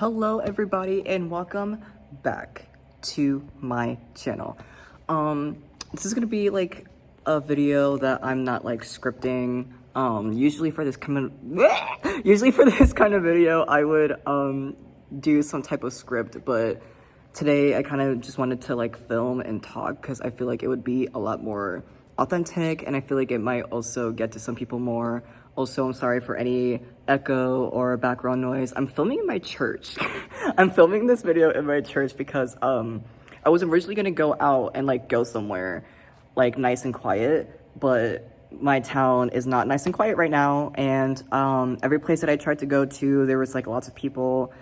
Hello everybody and welcome back to my channel. This is gonna be like a video that I'm not like scripting. Usually for this kind of video I would do some type of script, but today I kind of just wanted to like film and talk because I feel like it would be a lot more authentic and I feel like it might also get to some people more. Also, I'm sorry for any echo or background noise. I'm filming in my church. I'm filming this video in my church because I was originally gonna go out and like go somewhere like nice and quiet, but my town is not nice and quiet right now, and every place that I tried to go to, there was like lots of people.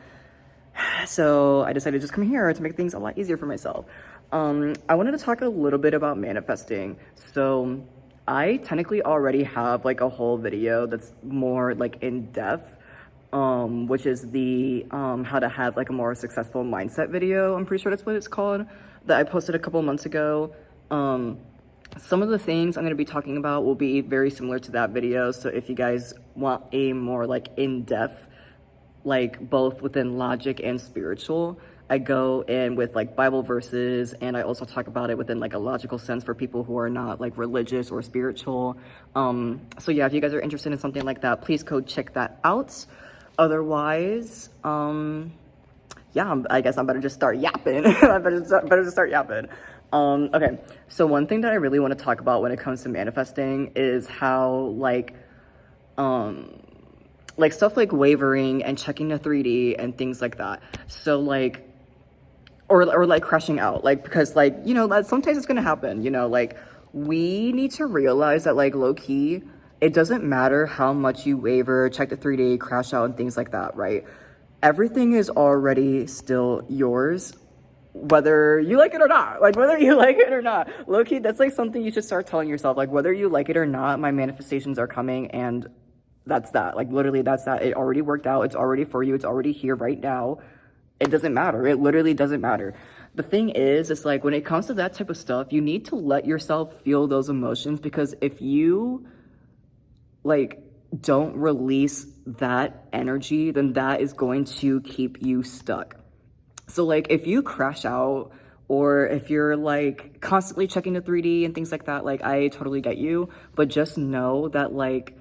So I decided to just come here to make things a lot easier for myself. I wanted to talk a little bit about manifesting. So I technically already have like a whole video that's more like in depth, which is the how to have like a more successful mindset video. I'm pretty sure that's what it's called, that I posted a couple months ago. Some of the things I'm going to be talking about will be very similar to that video. So if you guys want a more like in-depth, like both within logic and spiritual, I go in with like Bible verses, and I also talk about it within like a logical sense for people who are not like religious or spiritual. So yeah, if you guys are interested in something like that, please go check that out. Otherwise, yeah, I guess I better just start yapping. I better just start yapping. Okay, so one thing that I really want to talk about when it comes to manifesting is how like stuff like wavering and checking the 3D and things like that. So like, or like crashing out, like, because like, you know, that sometimes it's gonna happen, you know, like we need to realize that like low key, it doesn't matter how much you waver, check the 3D, crash out and things like that, right? Everything is already still yours, whether you like it or not. Like whether you like it or not, low key, that's like something you should start telling yourself, like whether you like it or not, my manifestations are coming, and that's that. Like literally that's that. It already worked out. It's already for you. It's already here right now. It doesn't matter. It literally doesn't matter. The thing is, it's like when it comes to that type of stuff, you need to let yourself feel those emotions, because if you like don't release that energy, then that is going to keep you stuck. So like if you crash out, or if you're like constantly checking the 3D and things like that, like I totally get you, but just know that like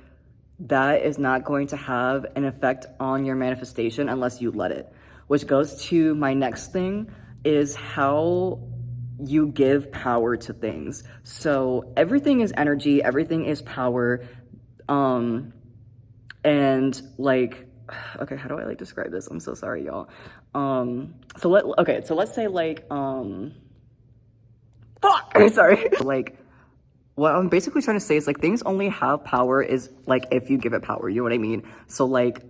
that is not going to have an effect on your manifestation unless you let it. Which goes to my next thing, is how you give power to things. So everything is energy, everything is power. And like, okay, how do I like describe this? I'm so sorry, y'all. So let's say like, sorry. Like, what I'm basically trying to say is like things only have power is like if you give it power, you know what I mean? So like,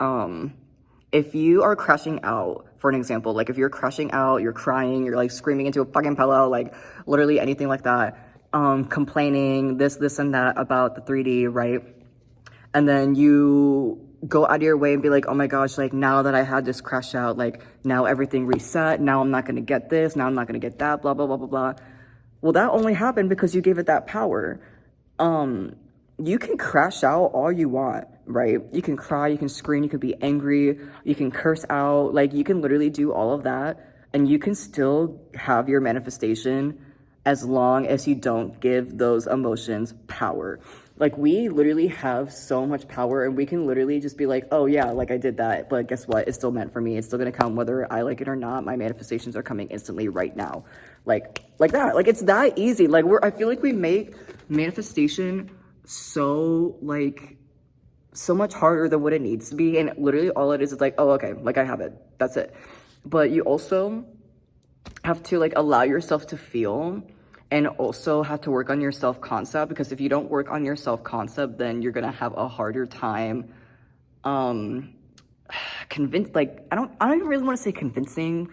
if you are crashing out, for an example, like if you're crashing out, you're crying, you're like screaming into a fucking pillow, like literally anything like that, complaining this and that about the 3D, right? And then you go out of your way and be like, oh my gosh, like now that I had this crash out, like now everything reset, now I'm not gonna get this, now I'm not gonna get that, blah, blah, blah, blah, blah. Well, that only happened because you gave it that power. You can crash out all you want, right? You can cry, you can scream, you can be angry, you can curse out, like you can literally do all of that, and you can still have your manifestation as long as you don't give those emotions power. Like we literally have so much power, and we can literally just be like, oh yeah, like I did that, but guess what? It's still meant for me. It's still gonna come whether I like it or not. My manifestations are coming instantly right now. Like that. Like it's that easy. Like I feel like we make manifestation so much harder than what it needs to be, and literally all it is like, oh okay, like I have it, that's it. But you also have to like allow yourself to feel, and also have to work on your self-concept, because if you don't work on your self-concept, then you're gonna have a harder time convince, like I don't even really want to say convincing,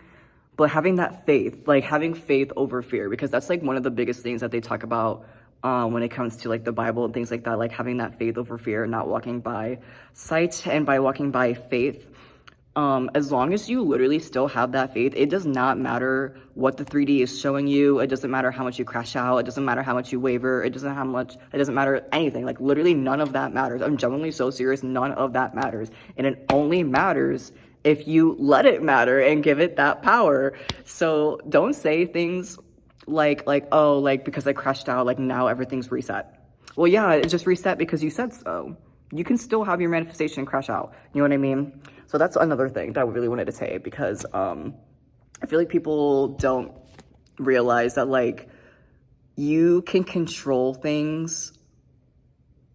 but having that faith, like having faith over fear, because that's like one of the biggest things that they talk about when it comes to like the Bible and things like that, like having that faith over fear, not walking by sight and by walking by faith. As long as you literally still have that faith, it does not matter what the 3D is showing you. It doesn't matter how much you crash out. It doesn't matter how much you waver. It doesn't matter anything. Like literally none of that matters. I'm genuinely so serious. None of that matters. And it only matters if you let it matter and give it that power. So don't say things like oh, like because I crashed out, like now everything's reset. Well, yeah, it's just reset because you said so. You can still have your manifestation crash out. You know what I mean? So that's another thing that I really wanted to say, because I feel like people don't realize that like you can control things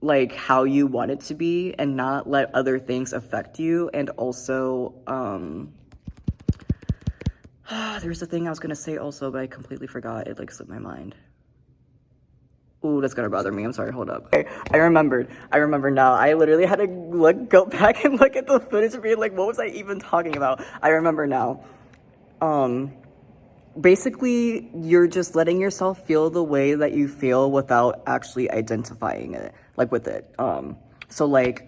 like how you want it to be and not let other things affect you. And also there's a thing I was gonna say also, but I completely forgot. It like slipped my mind. Ooh, that's gonna bother me. I'm sorry, hold up. Okay, I remember now. I literally had to go back and look at the footage and be like, what was I even talking about? I remember now. Basically, you're just letting yourself feel the way that you feel without actually identifying it, like with it. So like,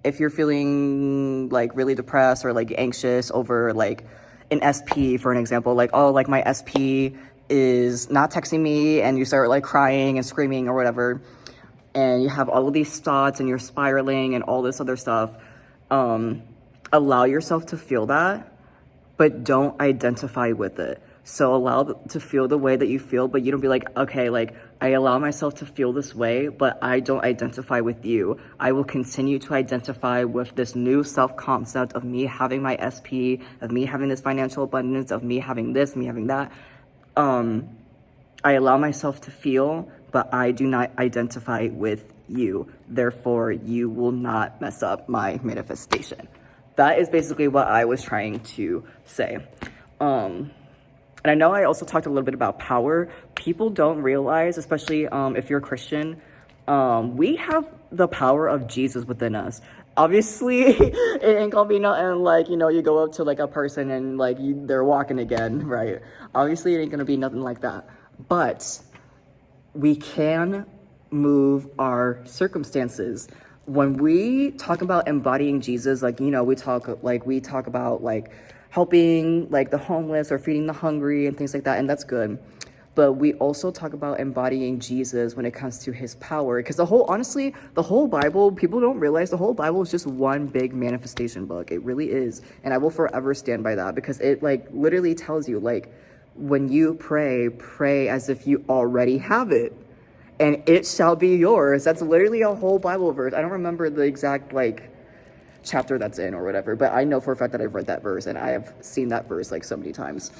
if you're feeling like really depressed or like anxious over like an SP, for an example, like, oh, like my SP is not texting me, and you start like crying and screaming or whatever, and you have all of these thoughts and you're spiraling and all this other stuff, allow yourself to feel that, but don't identify with it. So allow to feel the way that you feel, but you don't be like, okay, like I allow myself to feel this way, but I don't identify with you. I will continue to identify with this new self-concept of me having my SP, of me having this financial abundance, of me having this, me having that. I allow myself to feel, but I do not identify with you. Therefore, you will not mess up my manifestation. That is basically what I was trying to say. And I know I also talked a little bit about power. People don't realize, especially if you're a Christian, we have the power of Jesus within us. Obviously, it ain't gonna be nothing like, you know, you go up to like a person and like they're walking again, right? Obviously, it ain't gonna be nothing like that. But we can move our circumstances. When we talk about embodying Jesus, like, you know, we talk about like helping like the homeless or feeding the hungry and things like that, and that's good. But we also talk about embodying Jesus when it comes to his power, because honestly, the whole Bible, people don't realize the whole Bible is just one big manifestation book. It really is. And I will forever stand by that, because it like literally tells you, like, when you pray as if you already have it, and it shall be yours. That's literally a whole Bible verse. I don't remember the exact like chapter that's in or whatever, but I know for a fact that I've read that verse and I have seen that verse like so many times.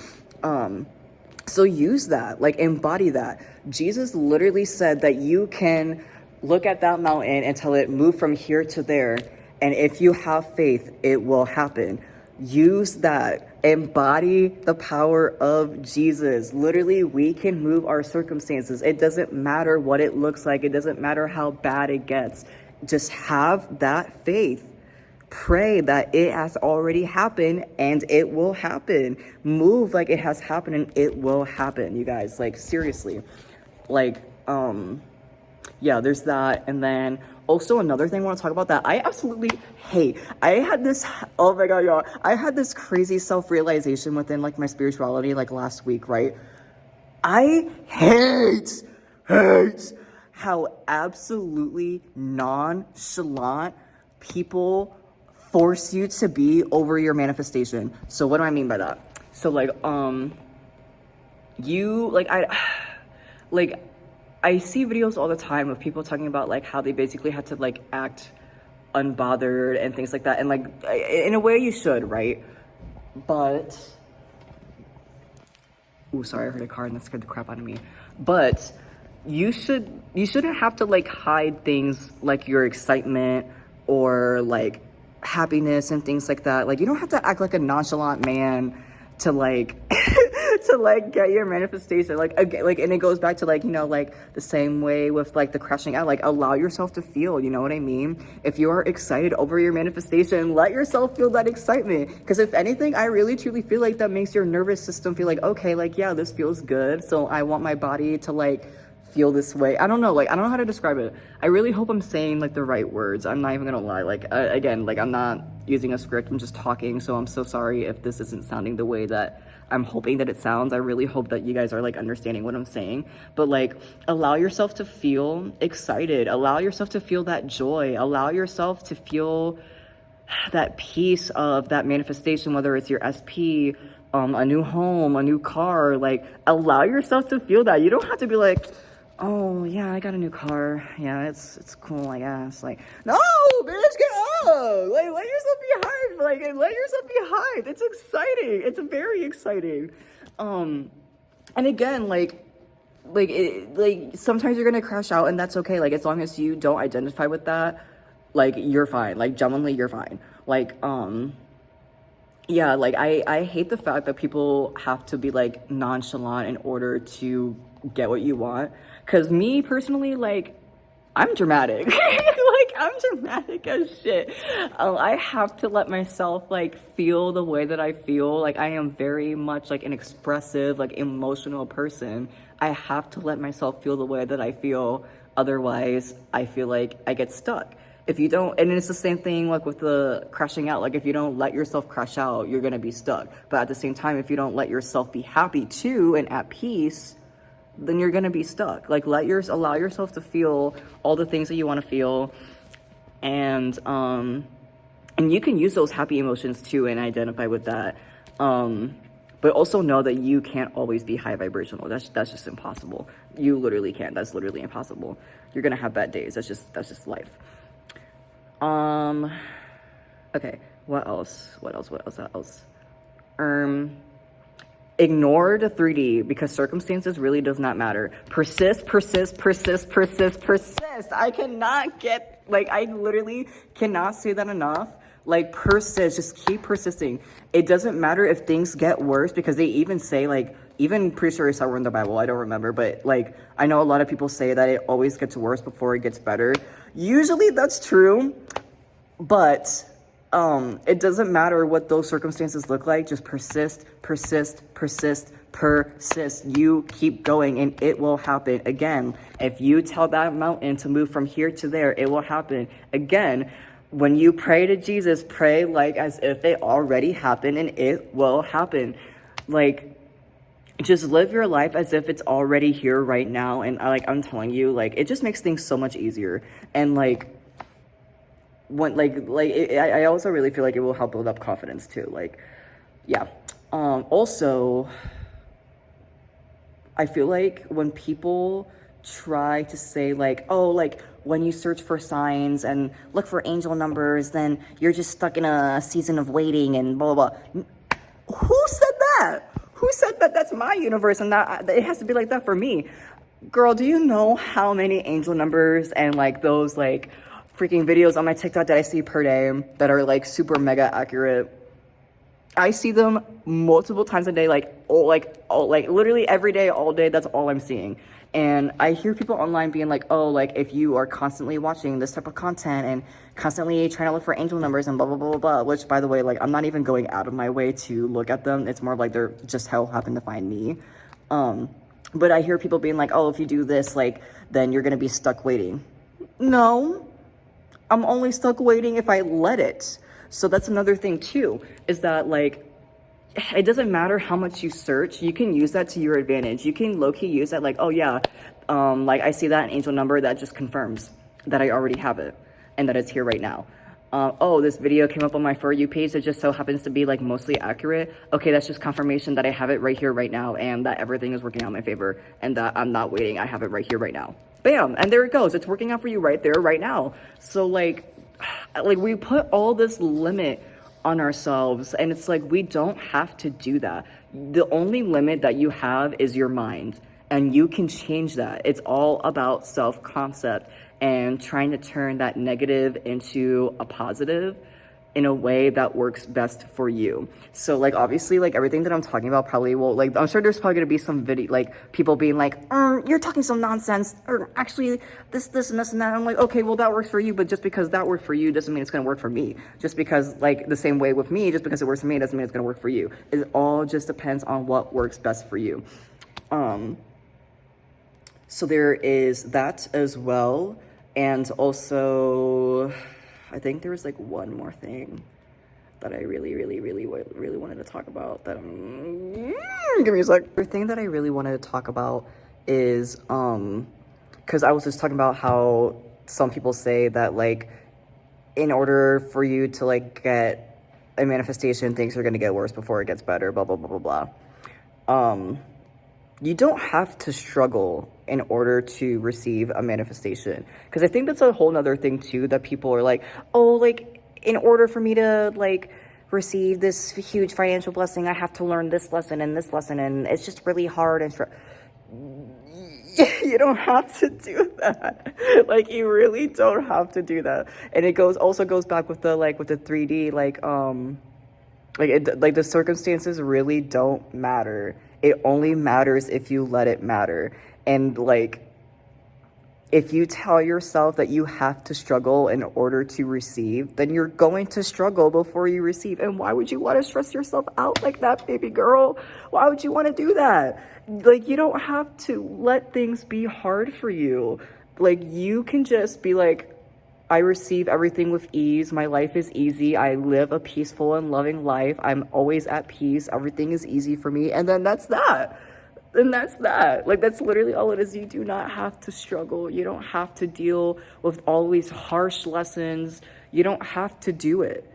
So use that, like embody that. Jesus literally said that you can look at that mountain and tell it move from here to there, and if you have faith, it will happen. Use that. Embody the power of Jesus. Literally, we can move our circumstances. It doesn't matter what it looks like. It doesn't matter how bad it gets. Just have that faith. Pray that it has already happened and it will happen. Move like it has happened and it will happen, you guys. Like, seriously. Like, yeah, there's that. And then also another thing I want to talk about that I absolutely hate. Oh my God, y'all. I had this crazy self-realization within like my spirituality like last week, right? I hate how absolutely nonchalant people force you to be over your manifestation. So what do I mean by that? So like, I see videos all the time of people talking about like how they basically had to like act unbothered and things like that. And like, in a way you should, right? But, ooh, sorry, I heard a car and that scared the crap out of me. But you shouldn't have to like hide things like your excitement or like happiness and things like that. Like, you don't have to act like a nonchalant man to like to like get your manifestation. Like, again, like, and it goes back to like, you know, like the same way with like the crashing out. Like, allow yourself to feel, you know what I mean? If you are excited over your manifestation, let yourself feel that excitement, because if anything, I really truly feel like that makes your nervous system feel like, okay, like, yeah, this feels good, so I want my body to like feel this way. I don't know, like, I don't know how to describe it. I really hope I'm saying like the right words. I'm not even gonna lie. Like, again, like, I'm not using a script, I'm just talking, so I'm so sorry if this isn't sounding the way that I'm hoping that it sounds. I really hope that you guys are like understanding what I'm saying. But like, allow yourself to feel excited, allow yourself to feel that joy, allow yourself to feel that piece of that manifestation, whether it's your SP, a new home, a new car, like allow yourself to feel that. You don't have to be like, oh yeah, I got a new car. Yeah, it's cool, I guess. Like, no, bitch, get up. Like, let yourself be hyped. Like, let yourself be hyped. It's exciting. It's very exciting. And again, like sometimes you're gonna crash out, and that's okay. Like, as long as you don't identify with that, like, you're fine. Like, genuinely, you're fine. Like, yeah, like I hate the fact that people have to be like nonchalant in order to get what you want. Cause me personally, like, I'm dramatic. Like, I'm dramatic as shit. I have to let myself like feel the way that I feel. Like, I am very much like an expressive, like emotional person. I have to let myself feel the way that I feel. Otherwise, I feel like I get stuck. If you don't, and it's the same thing like with the crashing out. Like, if you don't let yourself crash out, you're gonna be stuck. But at the same time, if you don't let yourself be happy too and at peace, then you're gonna be stuck. Like, allow yourself to feel all the things that you want to feel, and you can use those happy emotions too and identify with that. But also know that you can't always be high vibrational. That's just impossible. You literally can't. That's literally impossible. You're gonna have bad days. That's just life. Okay, what else? Ignore the 3D because circumstances really does not matter. Persist. I cannot get, like, I literally cannot say that enough. Like, persist, just keep persisting. It doesn't matter if things get worse, because they even say, like, even pretty sure I saw in the Bible, I don't remember, but like, I know a lot of people say that it always gets worse before it gets better. Usually that's true, but it doesn't matter what those circumstances look like. Just persist. You keep going and it will happen. Again, if you tell that mountain to move from here to there, it will happen. Again, when you pray to Jesus, pray like as if it already happened, and it will happen. Like, just live your life as if it's already here right now. And I'm telling you, like, it just makes things so much easier. And like, I also really feel like it will help build up confidence too. Like, yeah. Also, I feel like when people try to say like, oh, like when you search for signs and look for angel numbers, then you're just stuck in a season of waiting and blah, blah, blah. Who said that? Who said that that's my universe and that it has to be like that for me? Girl, do you know how many angel numbers and like those like freaking videos on my TikTok that I see per day that are like super mega accurate? I see them multiple times a day, like literally every day, all day. That's all I'm seeing. And I hear people online being like, oh, like if you are constantly watching this type of content and constantly trying to look for angel numbers and blah, blah, blah, blah, blah, which by the way, like I'm not even going out of my way to look at them. It's more of like they're just how happen to find me. But I hear people being like, oh, if you do this, like, then you're going to be stuck waiting. No, I'm only stuck waiting if I let it. So that's another thing too, is that like, it doesn't matter how much you search, you can use that to your advantage. You can low-key use that like, oh yeah, like I see that angel number, that just confirms that I already have it and that it's here right now. Oh, this video came up on my For You page that just so happens to be like mostly accurate. Okay, that's just confirmation that I have it right here, right now, and that everything is working out in my favor and that I'm not waiting, I have it right here, right now. Bam, and there it goes, it's working out for you right there, right now. So like we put all this limit on ourselves, and it's like we don't have to do that. The only limit that you have is your mind, and you can change that. It's all about self-concept and trying to turn that negative into a positive in a way that works best for you. So like obviously like everything that I'm talking about probably will, like I'm sure there's probably gonna be some video like people being like, you're talking some nonsense, or actually this and this and that. I'm like, okay, well that works for you, but just because that worked for you doesn't mean it's gonna work for me. Just because like the same way with me, just because it works for me doesn't mean it's gonna work for you. It all just depends on what works best for you. So there is that as well. And also I think there was like one more thing that I really wanted to talk about that give me a sec. The thing that I really wanted to talk about is because I was just talking about how some people say that like in order for you to like get a manifestation, things are going to get worse before it gets better, blah, blah, blah, blah, blah. You don't have to struggle in order to receive a manifestation. Because I think that's a whole nother thing too, that people are like, oh, like, in order for me to like receive this huge financial blessing, I have to learn this lesson, and it's just really hard and you don't have to do that. Like, you really don't have to do that. And it also goes back with the 3D, like the circumstances really don't matter. It only matters if you let it matter. And like, if you tell yourself that you have to struggle in order to receive, then you're going to struggle before you receive. And why would you want to stress yourself out like that, baby girl? Why would you want to do that? Like, you don't have to let things be hard for you. Like, you can just be like, I receive everything with ease. My life is easy. I live a peaceful and loving life. I'm always at peace. Everything is easy for me. And then that's that. And that's that. Like, that's literally all it is. You do not have to struggle. You don't have to deal with all these harsh lessons. You don't have to do it.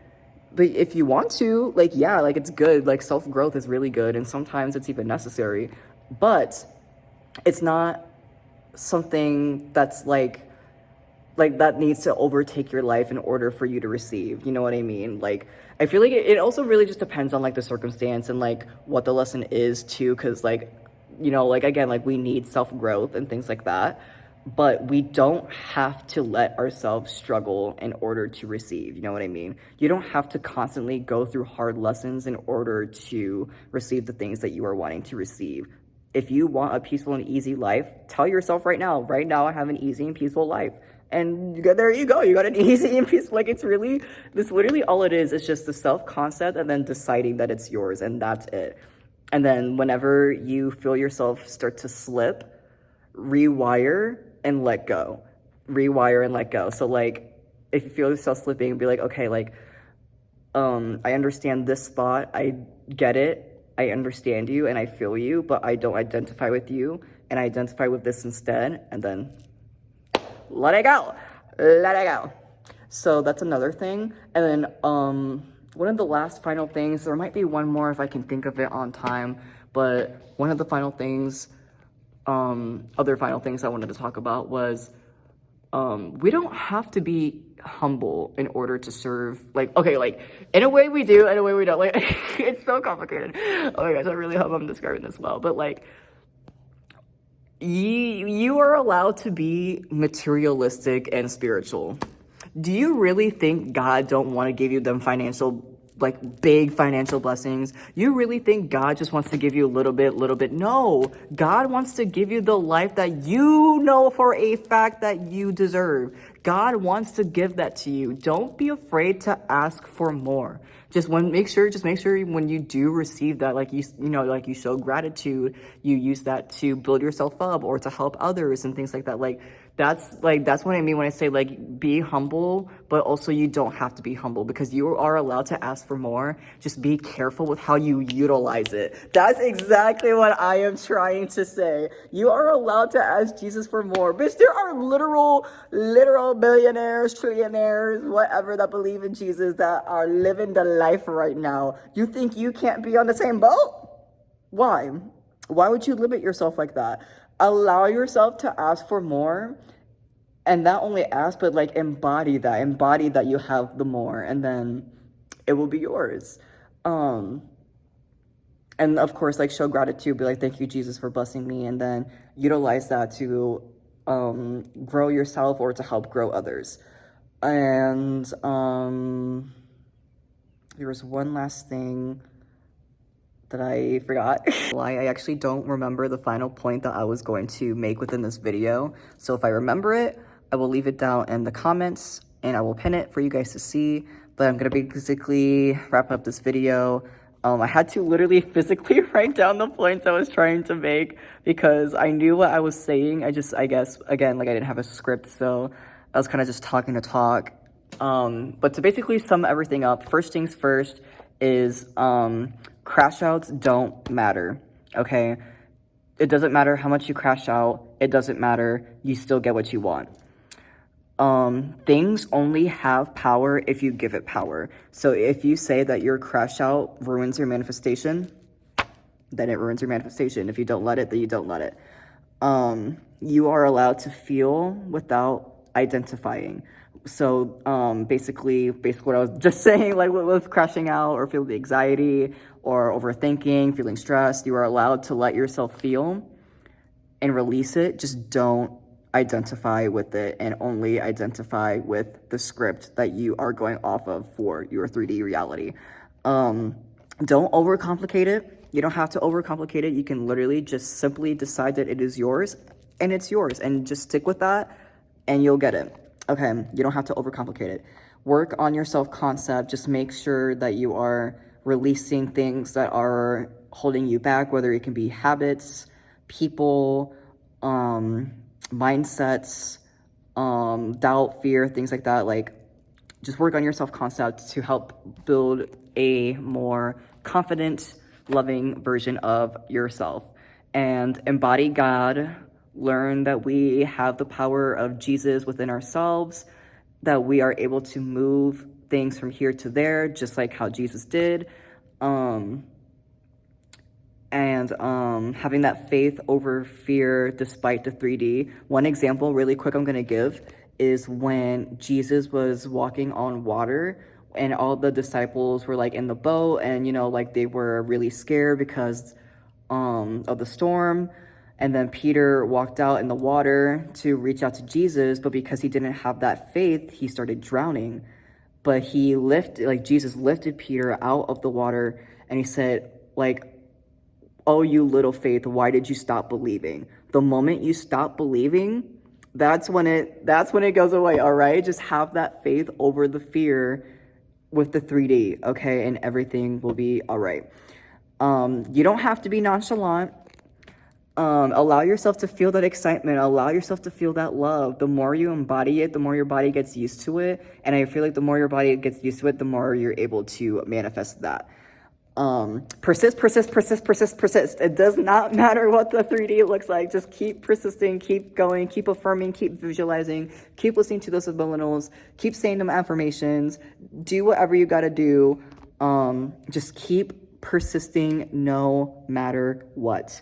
But if you want to, like, yeah, like, it's good. Like, self-growth is really good. And sometimes it's even necessary. But it's not something that's like that needs to overtake your life in order for you to receive. You know what I mean? Like, I feel like it also really just depends on like the circumstance and like what the lesson is too. Cause like, you know, like, again, like, we need self-growth and things like that, but we don't have to let ourselves struggle in order to receive. You know what I mean? You don't have to constantly go through hard lessons in order to receive the things that you are wanting to receive. If you want a peaceful and easy life, tell yourself right now, I have an easy and peaceful life. And there you go. You got an easy and peaceful. Like, this literally all it is. It's just the self-concept and then deciding that it's yours, and that's it. And then whenever you feel yourself start to slip, rewire and let go. Rewire and let go. So like, if you feel yourself slipping, be like, okay, like, I understand this thought. I get it. I understand you and I feel you, but I don't identify with you, and I identify with this instead. And then let it go. So that's another thing. And then one of the last final things, there might be one more if I can think of it on time, but one of the final things, other final things I wanted to talk about was we don't have to be humble in order to serve. Like, okay, like, in a way we do, in a way we don't. Like, it's so complicated. Oh my gosh, I really hope I'm describing this well. But like, you are allowed to be materialistic and spiritual. Do you really think God don't want to give you them big financial blessings? You really think God just wants to give you a little bit? No, God wants to give you the life that you know for a fact that you deserve. God wants to give that to you. Don't be afraid to ask for more. Make sure when you do receive that, like, you show gratitude, you use that to build yourself up or to help others and things like that. That's what I mean when I say, like, be humble, but also you don't have to be humble because you are allowed to ask for more. Just be careful with how you utilize it. That's exactly what I am trying to say. You are allowed to ask Jesus for more. Bitch, there are literal billionaires, trillionaires, whatever, that believe in Jesus that are living the life right now. You think you can't be on the same boat? Why? Why would you limit yourself like that? Allow yourself to ask for more, and not only ask, but like embody that you have the more, and then it will be yours. And of course, like, show gratitude, be like, thank you, Jesus, for blessing me, and then utilize that to grow yourself or to help grow others. And there was one last thing that I forgot. I actually don't remember the final point that I was going to make within this video. So if I remember it, I will leave it down in the comments and I will pin it for you guys to see. But I'm gonna basically wrap up this video. I had to literally physically write down the points I was trying to make because I knew what I was saying. I guess, again, like, I didn't have a script, so I was kind of just talking to talk. But to basically sum everything up, first things first is crash outs don't matter, okay? It doesn't matter how much you crash out. It doesn't matter. You still get what you want. Things only have power if you give it power. So if you say that your crash out ruins your manifestation, then it ruins your manifestation. If you don't let it, then you don't let it. You are allowed to feel without identifying. So basically what I was just saying, like with crashing out or feeling the anxiety or overthinking, feeling stressed, you are allowed to let yourself feel and release it. Just don't identify with it, and only identify with the script that you are going off of for your 3D reality. Don't overcomplicate it. You don't have to overcomplicate it. You can literally just simply decide that it is yours, and it's yours, and just stick with that and you'll get it. Okay, you don't have to overcomplicate it. Work on your self-concept. Just make sure that you are releasing things that are holding you back, whether it can be habits, people, mindsets, doubt, fear, things like that. Like, just work on your self-concept to help build a more confident, loving version of yourself. And embody God. Learn that we have the power of Jesus within ourselves, that we are able to move things from here to there, just like how Jesus did. Having that faith over fear despite the 3D. One example really quick I'm going to give is when Jesus was walking on water and all the disciples were like in the boat, and like they were really scared because of the storm. And then Peter walked out in the water to reach out to Jesus, but because he didn't have that faith, he started drowning. But Jesus lifted Peter out of the water, and he said, "Oh, you little faith, why did you stop believing?" The moment you stop believing, that's when it goes away, all right? Just have that faith over the fear with the 3D, okay? And everything will be all right. You don't have to be nonchalant. Allow yourself to feel that excitement. Allow yourself to feel that love. The more you embody it, the more your body gets used to it. And I feel like the more your body gets used to it, the more you're able to manifest that. Persist, persist, persist, persist, persist. It does not matter what the 3D looks like. Just keep persisting, keep going, keep affirming, keep visualizing, keep listening to those subliminals, keep saying them affirmations, do whatever you gotta do. Just keep persisting no matter what.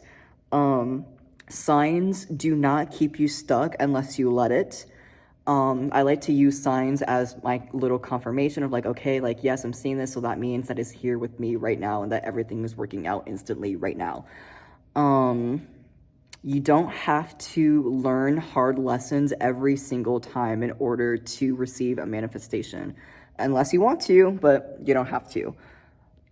Signs do not keep you stuck unless you let it. I like to use signs as my little confirmation of okay, yes, I'm seeing this, so that means that it's here with me right now and that everything is working out instantly right now. You don't have to learn hard lessons every single time in order to receive a manifestation, unless you want to, but you don't have to.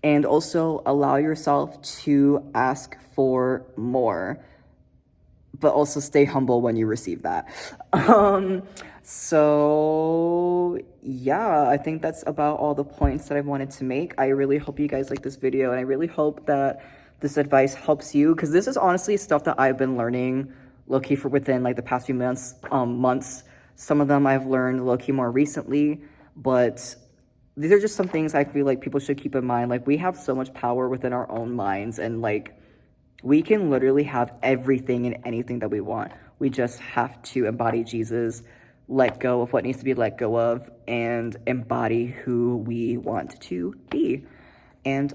And also allow yourself to ask for more, but also stay humble when you receive that. So yeah, I think that's about all the points that I wanted to make. I really hope you guys like this video, and I really hope that this advice helps you, because this is honestly stuff that I've been learning low-key for within the past few months. Some of them I've learned low-key more recently, but these are just some things I feel like people should keep in mind. We have so much power within our own minds, and we can literally have everything and anything that we want. We just have to embody Jesus, let go of what needs to be let go of, and embody who we want to be. And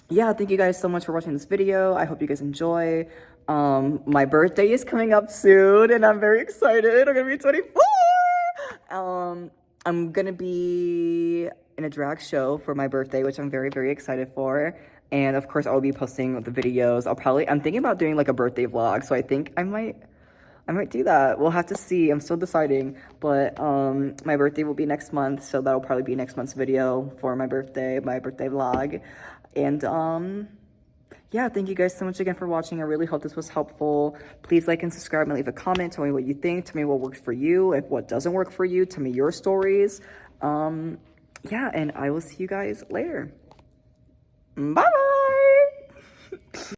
yeah, thank you guys so much for watching this video. I hope you guys enjoy. My birthday is coming up soon, and I'm very excited. I'm gonna be 24. I'm gonna be in a drag show for my birthday, which I'm very, very excited for. And of course, I'll be posting the videos. I'm thinking about doing a birthday vlog. So I think I might do that. We'll have to see. I'm still deciding. But my birthday will be next month, so that'll probably be next month's video for my birthday vlog. And yeah, thank you guys so much again for watching. I really hope this was helpful. Please like and subscribe and leave a comment. Tell me what you think. Tell me what works for you. If what doesn't work for you, tell me your stories. Yeah, and I will see you guys later. Bye.